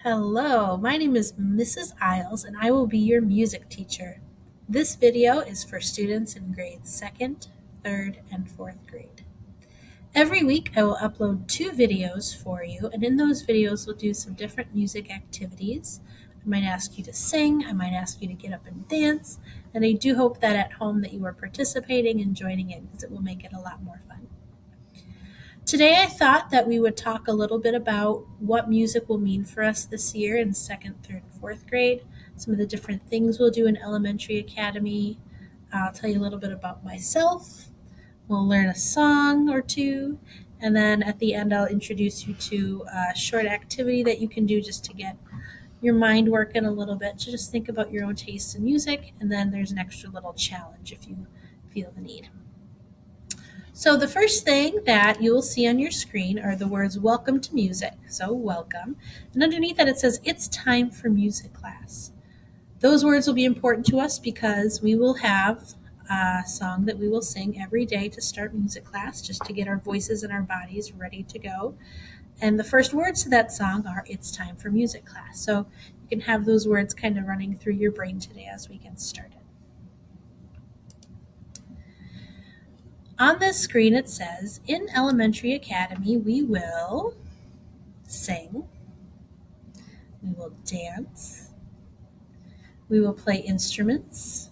Hello, my name is Mrs. Isles and I will be your music teacher. This video is for students in grades 2nd, 3rd, and 4th grade. Every week I will upload 2 videos for you, and in those videos we'll do some different music activities. I might ask you to sing, I might ask you to get up and dance, and I do hope that at home that you are participating and joining in because it will make it a lot more fun. Today I thought that we would talk a little bit about what music will mean for us this year in 2nd, 3rd, and 4th grade, some of the different things we'll do in Elementary Academy. I'll tell you a little bit about myself. We'll learn a song or two, and then at the end I'll introduce you to a short activity that you can do just to get your mind working a little bit, to just think about your own taste in music, and then there's an extra little challenge if you feel the need. So the first thing that you will see on your screen are the words welcome to music. So welcome. And underneath that it says it's time for music class. Those words will be important to us because we will have a song that we will sing every day to start music class, just to get our voices and our bodies ready to go. And the first words to that song are it's time for music class. So you can have those words kind of running through your brain today as we get started. On this screen it says, in Elementary Academy we will sing, we will dance, we will play instruments,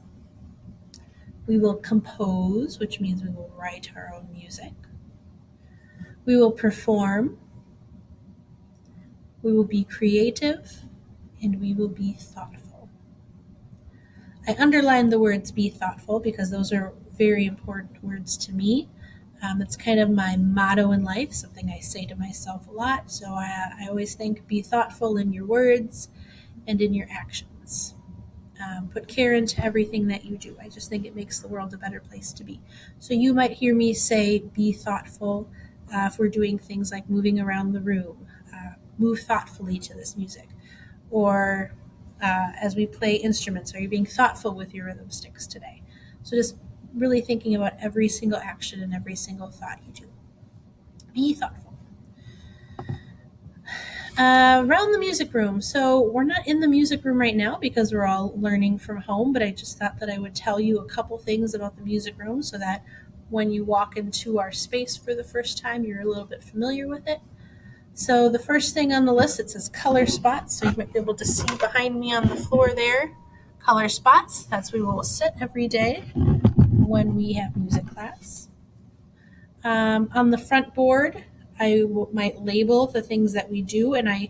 we will compose, which means we will write our own music, we will perform, we will be creative, and we will be thoughtful. I underlined the words be thoughtful because those are very important words to me. It's kind of my motto in life, something I say to myself a lot. So I always think be thoughtful in your words and in your actions. Put care into everything that you do. I just think it makes the world a better place to be. So you might hear me say be thoughtful if we're doing things like moving around the room. Move thoughtfully to this music. Or as we play instruments, are you being thoughtful with your rhythm sticks today? So just really thinking about every single action and every single thought you do. Be thoughtful. Around the music room. So we're not in the music room right now because we're all learning from home, but I just thought that I would tell you a couple things about the music room so that when you walk into our space for the first time, you're a little bit familiar with it. So the first thing on the list, it says color spots. So you might be able to see behind me on the floor there, color spots. That's where we will sit every day when we have music class. On the front board, might label the things that we do, and I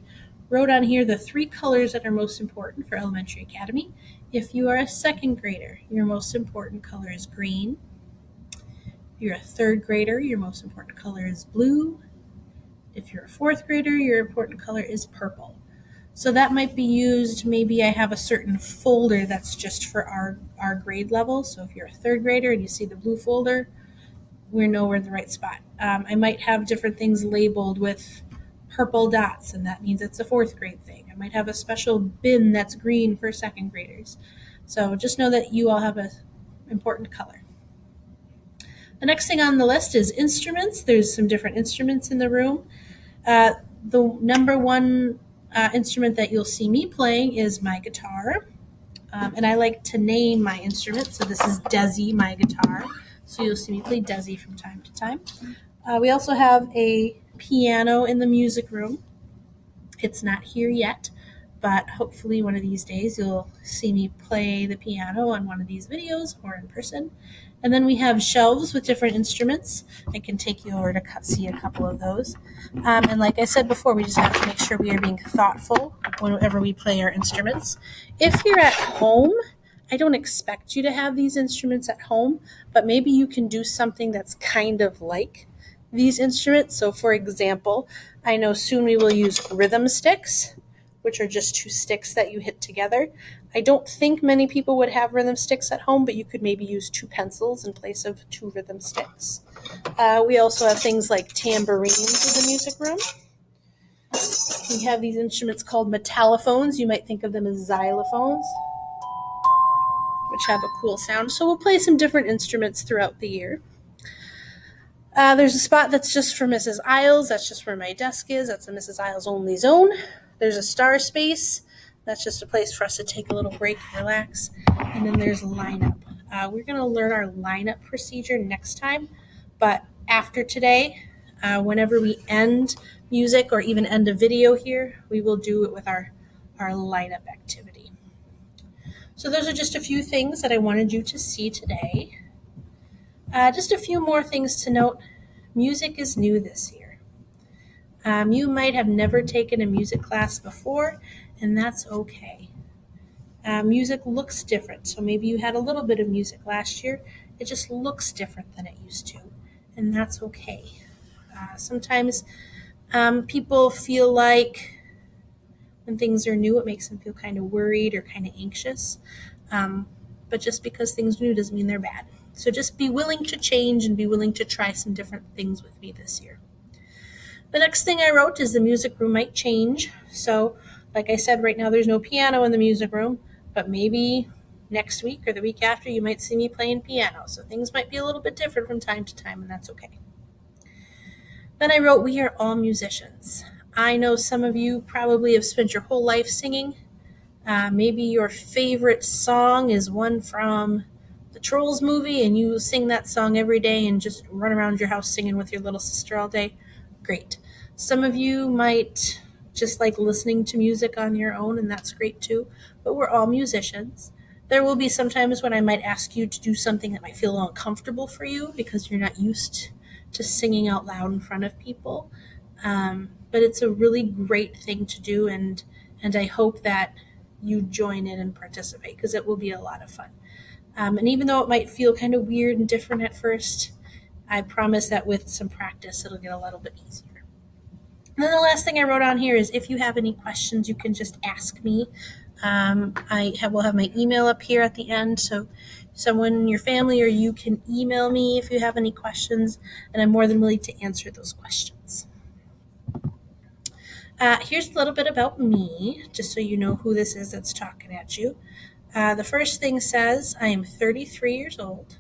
wrote on here the 3 colors that are most important for Elementary Academy. If you are a 2nd grader, your most important color is green. If you're a 3rd grader, your most important color is blue. If you're a 4th grader, your important color is purple. So that might be used, maybe I have a certain folder that's just for our grade level. So if you're a 3rd grader and you see the blue folder, we know we're in the right spot. I might have different things labeled with purple dots, and that means it's a 4th grade thing. I might have a special bin that's green for 2nd graders. So just know that you all have an important color. The next thing on the list is instruments. There's some different instruments in the room. The number one instrument that you'll see me playing is my guitar. And I like to name my instrument. So this is Desi, my guitar. So you'll see me play Desi from time to time. We also have a piano in the music room. It's not here yet, but hopefully one of these days you'll see me play the piano on one of these videos or in person. And then we have shelves with different instruments. I can take you over to see a couple of those. And like I said before, we just have to make sure we are being thoughtful whenever we play our instruments. If you're at home, I don't expect you to have these instruments at home, but maybe you can do something that's kind of like these instruments. So for example, I know soon we will use rhythm sticks, which are just 2 sticks that you hit together. I don't think many people would have rhythm sticks at home, but you could maybe use 2 pencils in place of 2 rhythm sticks. We also have things like tambourines in the music room. We have these instruments called metallophones. You might think of them as xylophones, which have a cool sound. So we'll play some different instruments throughout the year. There's a spot that's just for Mrs. Isles. That's just where my desk is. That's a Mrs. Isles only zone. There's a star space. That's just a place for us to take a little break and relax. And then there's lineup. We're going to learn our lineup procedure next time. But after today, whenever we end music or even end a video here, we will do it with our lineup activity. So those are just a few things that I wanted you to see today. Just a few more things to note. Music is new this year. You might have never taken a music class before, and that's okay. Music looks different, so maybe you had a little bit of music last year. It just looks different than it used to, and that's okay. Sometimes people feel like when things are new, it makes them feel kind of worried or kind of anxious. But just because things are new doesn't mean they're bad. So just be willing to change and be willing to try some different things with me this year. The next thing I wrote is the music room might change. So, like I said, right now there's no piano in the music room, but maybe next week or the week after you might see me playing piano. So things might be a little bit different from time to time, and that's okay. Then I wrote, we are all musicians. I know some of you probably have spent your whole life singing. Maybe your favorite song is one from the Trolls movie, and you sing that song every day and just run around your house singing with your little sister all day. Great. Some of you might just like listening to music on your own, and that's great too. But we're all musicians. There will be some times when I might ask you to do something that might feel uncomfortable for you because you're not used to singing out loud in front of people. But it's a really great thing to do, and I hope that you join in and participate because it will be a lot of fun. And even though it might feel kind of weird and different at first, I promise that with some practice, it'll get a little bit easier. And then the last thing I wrote on here is if you have any questions, you can just ask me. Will have my email up here at the end, so someone in your family or you can email me if you have any questions, and I'm more than willing to answer those questions. Here's a little bit about me, just so you know who this is that's talking at you. The first thing says I am 33 years old.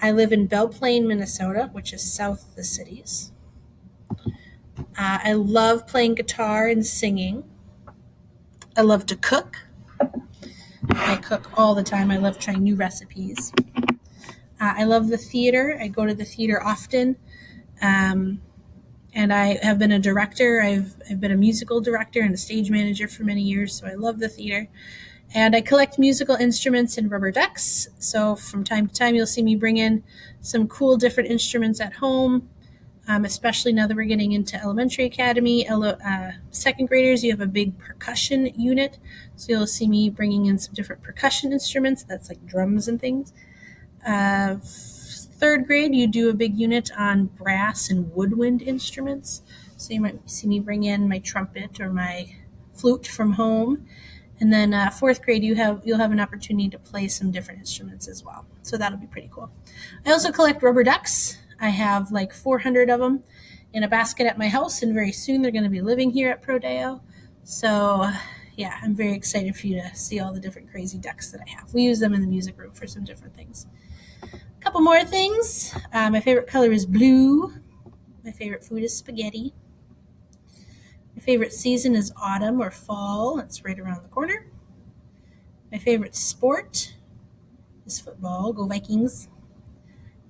I live in Belle Plaine, Minnesota, which is south of the cities. I love playing guitar and singing. I love to cook. I cook all the time. I love trying new recipes. I love the theater. I go to the theater often. And I have been a director. I've been a musical director and a stage manager for many years, so I love the theater. And I collect musical instruments and rubber ducks. So from time to time, you'll see me bring in some cool different instruments at home, especially now that we're getting into elementary academy. Second graders, you have a big percussion unit. So you'll see me bringing in some different percussion instruments. That's like drums and things. Third grade, you do a big unit on brass and woodwind instruments. So you might see me bring in my trumpet or my flute from home. And then fourth grade, you'll have an opportunity to play some different instruments as well. So that'll be pretty cool. I also collect rubber ducks. I have like 400 of them in a basket at my house, and very soon they're going to be living here at Prodeo. So yeah, I'm very excited for you to see all the different crazy ducks that I have. We use them in the music room for some different things. A couple more things. My favorite color is blue. My favorite food is spaghetti. My favorite season is autumn or fall. It's right around the corner. My favorite sport is football. Go Vikings.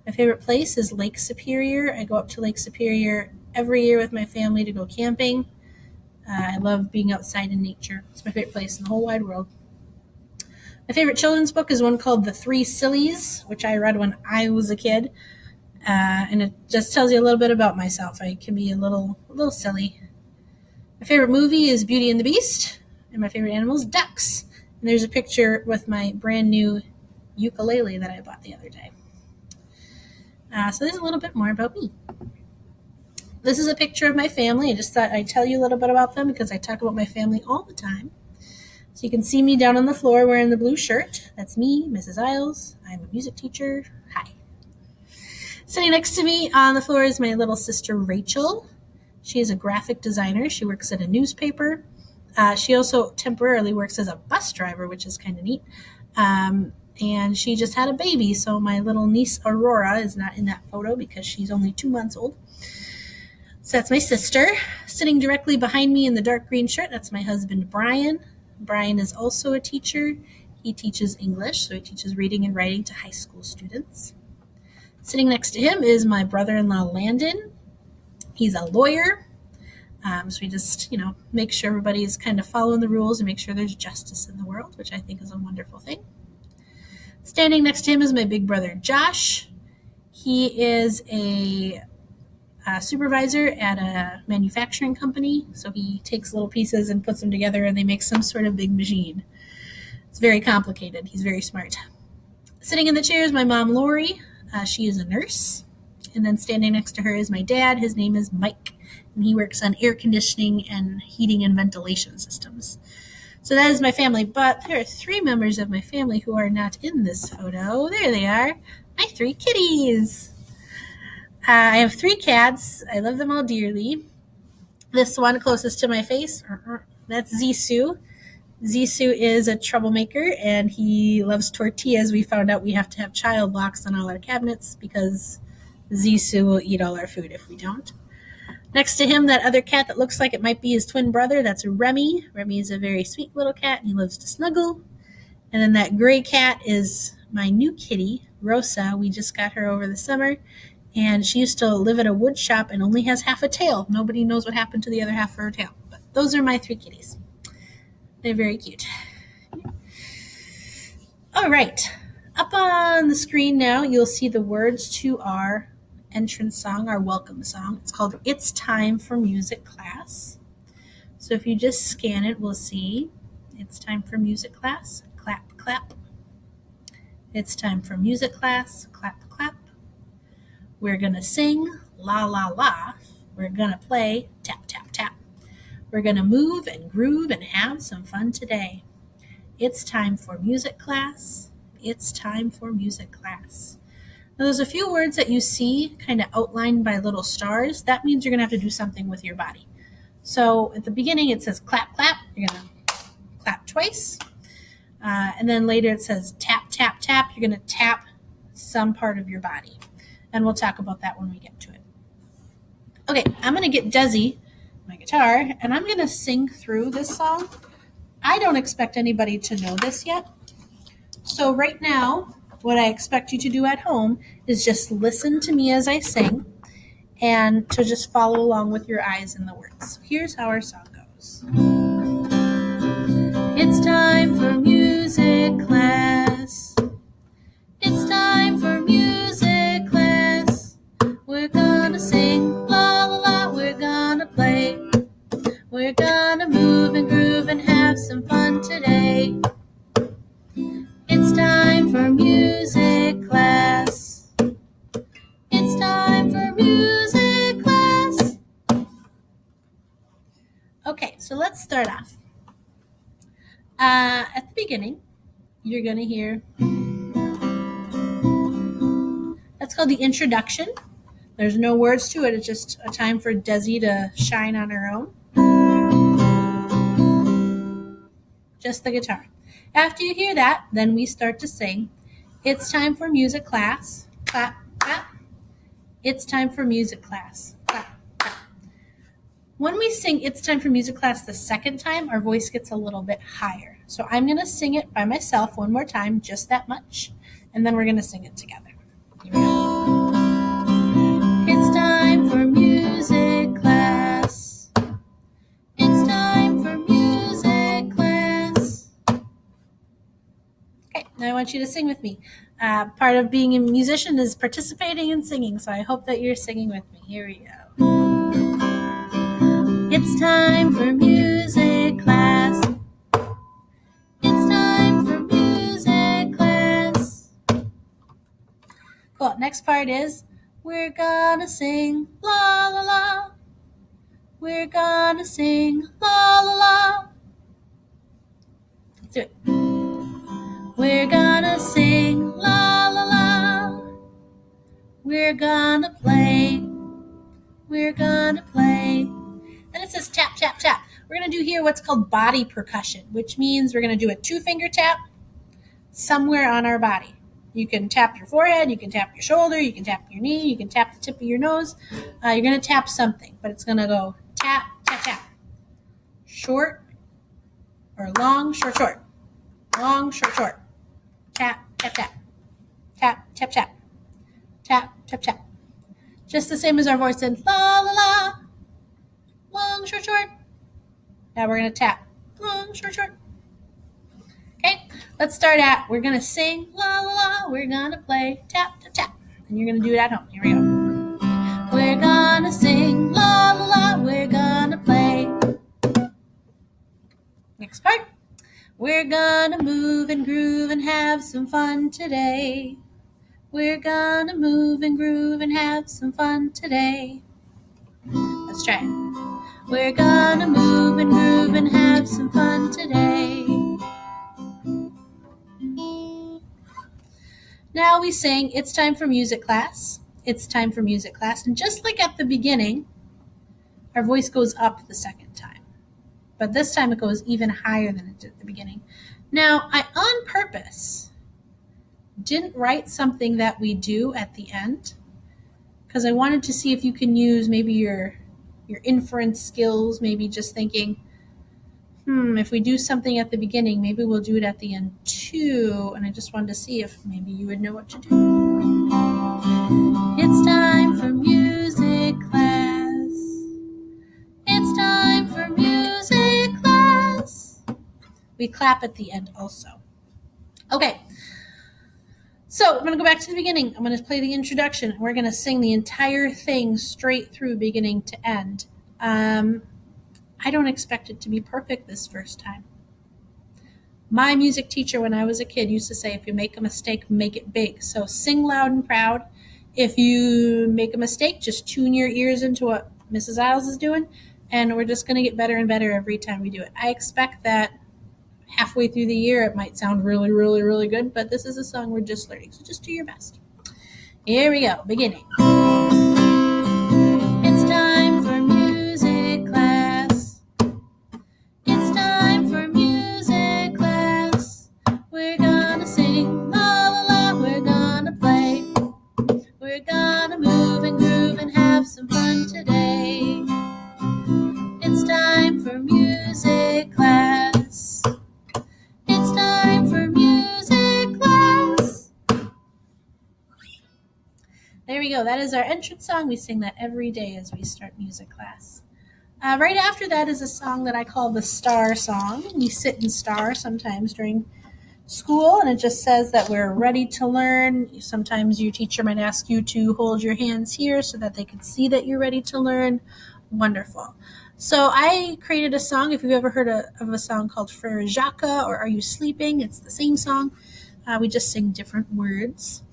My favorite place is Lake Superior. I go up to Lake Superior every year with my family to go camping. I love being outside in nature. It's my favorite place in the whole wide world. My favorite children's book is one called The Three Sillies, which I read when I was a kid. And it just tells you a little bit about myself. I can be a little silly. My favorite movie is Beauty and the Beast, and my favorite animal is ducks. And there's a picture with my brand new ukulele that I bought the other day. So there's a little bit more about me. This is a picture of my family. I just thought I'd tell you a little bit about them because I talk about my family all the time. So you can see me down on the floor wearing the blue shirt. That's me, Mrs. Isles. I'm a music teacher. Hi. Sitting next to me on the floor is my little sister, Rachel. She is a graphic designer. She works at a newspaper. She also temporarily works as a bus driver, which is kind of neat. And she just had a baby, so my little niece, Aurora, is not in that photo because she's only 2 months old. So that's my sister. Sitting directly behind me in the dark green shirt, that's my husband, Brian. Brian is also a teacher. He teaches English, so he teaches reading and writing to high school students. Sitting next to him is my brother-in-law, Landon. He's a lawyer. So we just, make sure everybody's kind of following the rules and make sure there's justice in the world, which I think is a wonderful thing. Standing next to him is my big brother, Josh. He is a supervisor at a manufacturing company. So he takes little pieces and puts them together and they make some sort of big machine. It's very complicated. He's very smart. Sitting in the chair is my mom, Lori. She is a nurse. And then standing next to her is my dad. His name is Mike, and he works on air conditioning and heating and ventilation systems. So that is my family, but there are 3 members of my family who are not in this photo. There they are, my 3 kitties. I have 3 cats. I love them all dearly. This one closest to my face, that's Zissou. Zissou is a troublemaker, and he loves tortillas. We found out we have to have child locks on all our cabinets because Zissou will eat all our food if we don't. Next to him, that other cat that looks like it might be his twin brother, that's Remy. Remy is a very sweet little cat, and he loves to snuggle. And then that gray cat is my new kitty, Rosa. We just got her over the summer, and she used to live at a wood shop and only has half a tail. Nobody knows what happened to the other half of her tail. But those are my 3 kitties. They're very cute. All right. Up on the screen now, you'll see the words to our entrance song, our welcome song. It's called It's Time for Music Class. So if you just scan it, we'll see It's Time for Music Class. Clap, clap. It's time for music class. Clap, clap. We're going to sing la, la, la. We're going to play tap, tap, tap. We're going to move and groove and have some fun today. It's time for music class. It's time for music class. Now, there's a few words that you see kind of outlined by little stars. That means you're going to have to do something with your body. So at the beginning, it says clap, clap. You're going to clap twice. And then later it says tap, tap, tap. You're going to tap some part of your body. And we'll talk about that when we get to it. Okay, I'm going to get Desi, my guitar, and I'm going to sing through this song. I don't expect anybody to know this yet. So right now, what I expect you to do at home is just listen to me as I sing and to just follow along with your eyes and the words. So here's how our song goes. It's time for music class. It's time for music class. We're gonna sing la la la. We're gonna play. We're gonna move and groove and have some fun today. It's time for music class. It's time for music class. Okay, so let's start off. At the beginning, you're going to hear, that's called the introduction. There's no words to it. It's just a time for Desi to shine on her own. Just the guitar. After you hear that, then we start to sing. It's time for music class. Clap, clap. It's time for music class. Clap, clap. When we sing It's Time for Music Class the second time, our voice gets a little bit higher. So I'm going to sing it by myself one more time, just that much, and then we're going to sing it together. Here we go. It's time for music class. It's time for music class. Okay, now I want you to sing with me. Part of being a musician is participating in singing, so I hope that you're singing with me. Here we go. It's time for music class. It's time for music class. Cool. Next part is we're gonna sing la la la. We're gonna sing la la la. Let's do it. We're gonna sing la la la. We're gonna play. We're gonna play. Then it says tap, tap, tap. We're going to do here what's called body percussion, which means we're going to do a 2-finger tap somewhere on our body. You can tap your forehead, you can tap your shoulder, you can tap your knee, you can tap the tip of your nose. You're going to tap something, but it's going to go tap, tap, tap. Short or long, short, short. Long, short, short. Tap, tap, tap. Tap, tap, tap. Tap, tap, tap. Just the same as our voice in la, la, la. Long, short, short. Now we're going to tap. Long, short, short. Okay, let's start at, we're going to sing la, la, la. We're going to play tap, tap, tap. And you're going to do it at home. Here we go. We're going to sing la, la, la. We're going to play. Next part. We're gonna move and groove and have some fun today. We're gonna move and groove and have some fun today. Let's try it. We're gonna move and groove and have some fun today. Now we sing, it's time for music class. It's time for music class. And just like at the beginning, our voice goes up the second time. But this time it goes even higher than it did at the beginning. Now, I on purpose didn't write something that we do at the end because I wanted to see if you can use maybe your inference skills, maybe just thinking, if we do something at the beginning, maybe we'll do it at the end too. And I just wanted to see if maybe you would know what to do. It's time for music class. It's time for music class. We clap at the end also. Okay. So I'm going to go back to the beginning. I'm going to play the introduction. We're going to sing the entire thing straight through beginning to end. I don't expect it to be perfect this first time. My music teacher when I was a kid used to say, if you make a mistake, make it big. So sing loud and proud. If you make a mistake, just tune your ears into what Mrs. Isles is doing, and we're just going to get better and better every time we do it. I expect that halfway through the year, it might sound really, really, really good, but this is a song we're just learning, so just do your best. Here we go, beginning. It's time for music class. It's time for music class. We're gonna sing la la la, we're gonna play. We're gonna move and groove and have some fun today. It's time for music class. It's time for music class. There we go. That is our entrance song. We sing that every day as we start music class. Right after that is a song that I call the Star Song. We sit and star sometimes during school, and it just says that we're ready to learn. Sometimes your teacher might ask you to hold your hands here so that they can see that you're ready to learn. Wonderful. So I created a song, if you've ever heard of a song called Frere Jacques or Are You Sleeping? It's the same song. We just sing different words.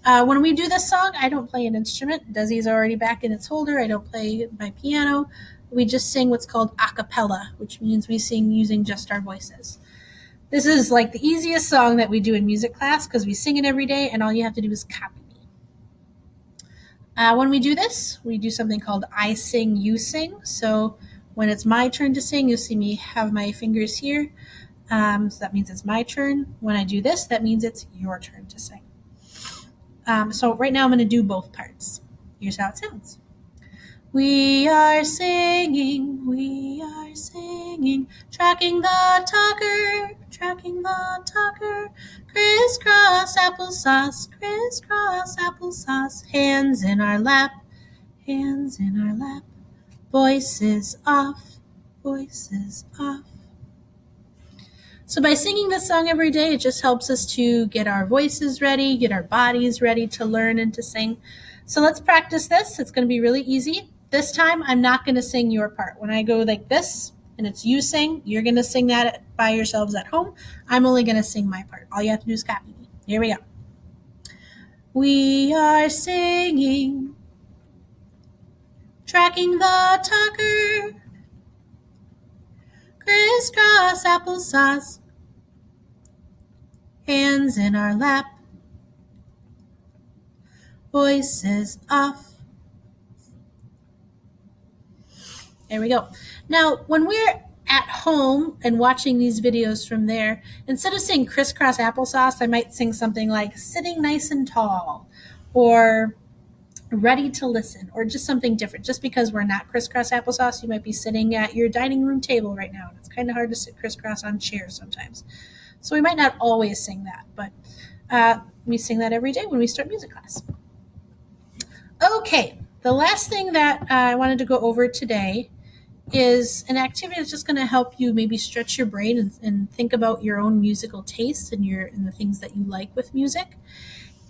When we do this song, I don't play an instrument. Desi's already back in its holder. I don't play my piano. We just sing what's called a cappella, which means we sing using just our voices. This is like the easiest song that we do in music class because we sing it every day and all you have to do is copy me. When we do this, we do something called I sing, you sing. So when it's my turn to sing, you'll see me have my fingers here. So that means it's my turn. When I do this, that means it's your turn to sing. So right now I'm going to do both parts. Here's how it sounds. We are singing, tracking the talker, crisscross applesauce, hands in our lap, voices off. So by singing this song every day, it just helps us to get our voices ready, get our bodies ready to learn and to sing. So let's practice this. It's going to be really easy. This time, I'm not going to sing your part. When I go like this and it's you sing, you're going to sing that by yourselves at home. I'm only going to sing my part. All you have to do is copy me. Here we go. We are singing, tracking the talker, crisscross applesauce, hands in our lap, voices off. There we go. Now, when we're at home and watching these videos from there, instead of saying crisscross applesauce, I might sing something like sitting nice and tall or ready to listen or just something different. Just because we're not crisscross applesauce, you might be sitting at your dining room table right now. And it's kind of hard to sit crisscross on chairs sometimes. So we might not always sing that, but we sing that every day when we start music class. Okay, the last thing that I wanted to go over today is an activity that's just going to help you maybe stretch your brain and think about your own musical tastes and the things that you like with music.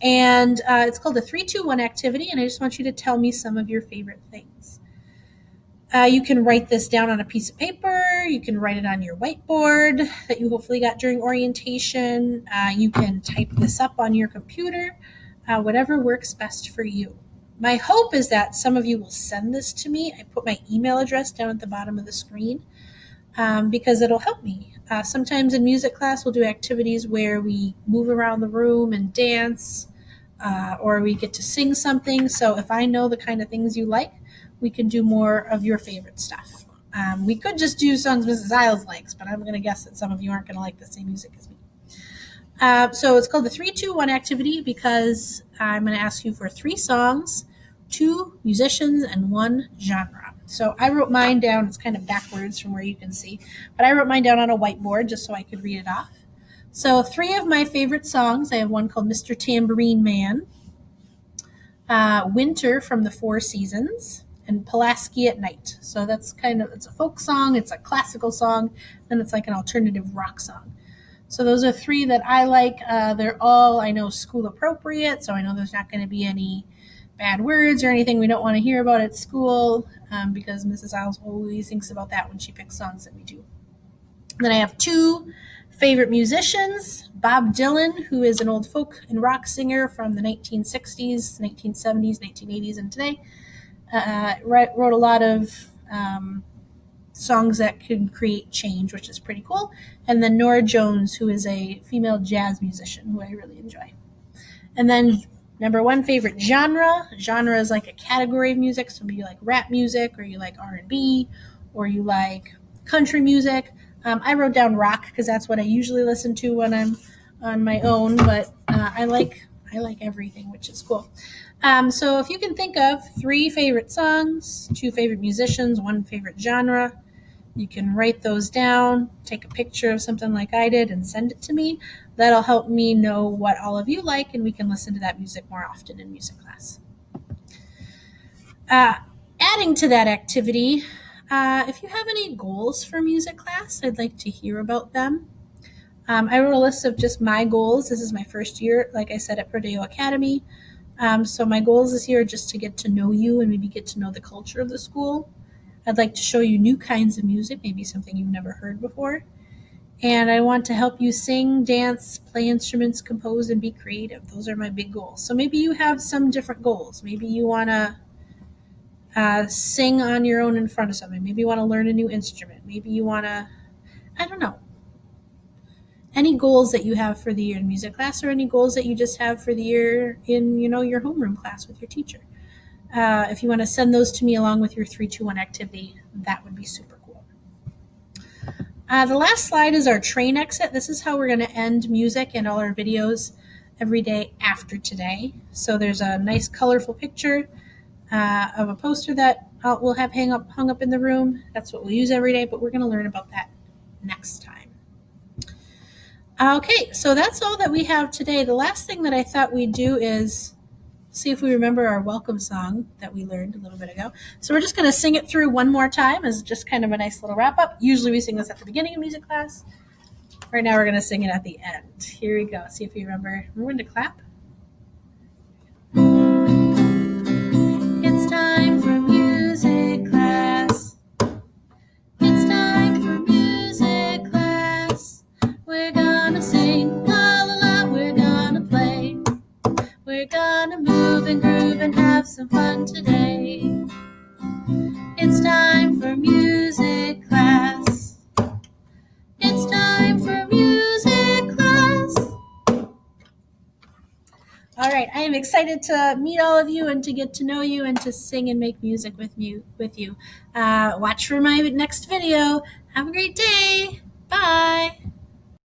And it's called the 3-2-1 activity, and I just want you to tell me some of your favorite things. You can write this down on a piece of paper. You can write it on your whiteboard that you hopefully got during orientation. You can type this up on your computer, whatever works best for you. My hope is that some of you will send this to me. I put my email address down at the bottom of the screen because it'll help me. Sometimes in music class, we'll do activities where we move around the room and dance, or we get to sing something. So if I know the kind of things you like, we can do more of your favorite stuff. We could just do songs Mrs. Isles likes, but I'm going to guess that some of you aren't going to like the same music as me. So it's called the 3-2-1 activity because I'm going to ask you for 3 songs, 2 musicians, and 1 genre. So I wrote mine down. It's kind of backwards from where you can see, but I wrote mine down on a whiteboard just so I could read it off. So 3 of my favorite songs. I have one called Mr. Tambourine Man, Winter from the Four Seasons, and Pulaski at Night. So that's it's a folk song, it's a classical song, and it's like an alternative rock song. So those are 3 that I like. They're all, I know, school appropriate, so I know there's not going to be any bad words or anything we don't want to hear about at school, because Mrs. Isles always thinks about that when she picks songs that we do. Then I have 2 favorite musicians, Bob Dylan, who is an old folk and rock singer from the 1960s, 1970s, 1980s, and today. Wrote a lot of songs that can create change, which is pretty cool. And then Nora Jones, who is a female jazz musician who I really enjoy. And then number 1 favorite genre. Genre is like a category of music. So maybe you like rap music, or you like R&B, or you like country music. I wrote down rock because that's what I usually listen to when I'm on my own, but I like everything, which is cool. So if you can think of 3 favorite songs, 2 favorite musicians, 1 favorite genre, you can write those down, take a picture of something like I did, and send it to me. That'll help me know what all of you like, and we can listen to that music more often in music class. Adding to that activity, if you have any goals for music class, I'd like to hear about them. I wrote a list of just my goals. This is my first year, like I said, at Prodeo Academy. So my goals this year are just to get to know you and maybe get to know the culture of the school. I'd like to show you new kinds of music, maybe something you've never heard before. And I want to help you sing, dance, play instruments, compose, and be creative. Those are my big goals. So maybe you have some different goals. Maybe you want to sing on your own in front of somebody. Maybe you want to learn a new instrument. Maybe you want to, I don't know. Any goals that you have for the year in music class, or any goals that you just have for the year in, your homeroom class with your teacher. If you want to send those to me along with your 3-2-1 activity, that would be super cool. The last slide is our train exit. This is how we're going to end music and all our videos every day after today. So there's a nice colorful picture of a poster that we'll have hung up in the room. That's what we'll use every day, but we're going to learn about that next time. Okay, so that's all that we have today. The last thing that I thought we'd do is see if we remember our welcome song that we learned a little bit ago. So we're just going to sing it through one more time as just kind of a nice little wrap up. Usually we sing this at the beginning of music class. Right now we're going to sing it at the end. Here we go. See if you remember. Remember when to clap? It's time for music class. It's time for music class. We're gonna sing la la la. We're gonna play. We're gonna move and groove and have some fun today. It's time for music class. It's time for music class. All right, I am excited to meet all of you and to get to know you and to sing and make music with you. Watch for my next video. Have a great day. Bye.